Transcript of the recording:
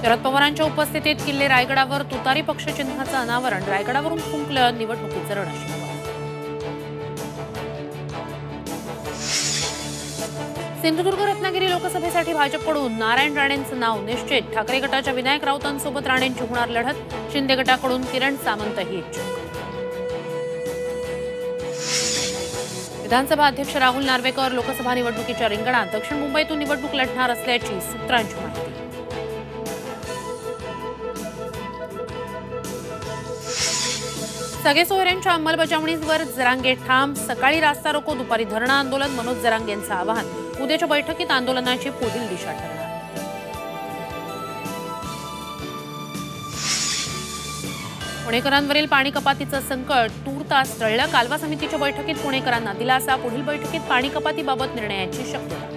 शरद पवारांच्या उपस्थितीत किल्ले रायगडावर तुतारी पक्षचिन्हाचं अनावरण, रायगडावरून फुंकलं निवडणुकीचं रणशिंग। सिंधुदुर्ग रत्नागिरी लोकसभेसाठी भाजपकडून नारायण राणेंचं नाव निश्चित, ठाकरे गटाच्या विनायक राऊतांसोबत राणेंची होणार लढत, शिंदे गटाकडून किरण सामंतही इच्छुक। विधानसभा अध्यक्ष राहुल नार्वेकर लोकसभा निवडणुकीच्या रिंगणात, दक्षिण मुंबईतून निवडणूक लढणार असल्याची सूत्रांची माहिती। सगळे सोयऱ्यांच्या अंमलबजावणीवर जरांगे ठाम, सकाळी रास्ता रोको, दुपारी धरणं आंदोलन, मनोज जरांगेंचं आवाहन, उद्याच्या बैठकीत आंदोलनाची पुढील दिशा ठरणार। पुणेकरांवरील पाणी कपातीचं संकट तूर तास टळलं, कालवा समितीच्या बैठकीत पुणेकरांना दिलासा, पुढील बैठकीत पाणी कपातीबाबत निर्णयाची शक्यता।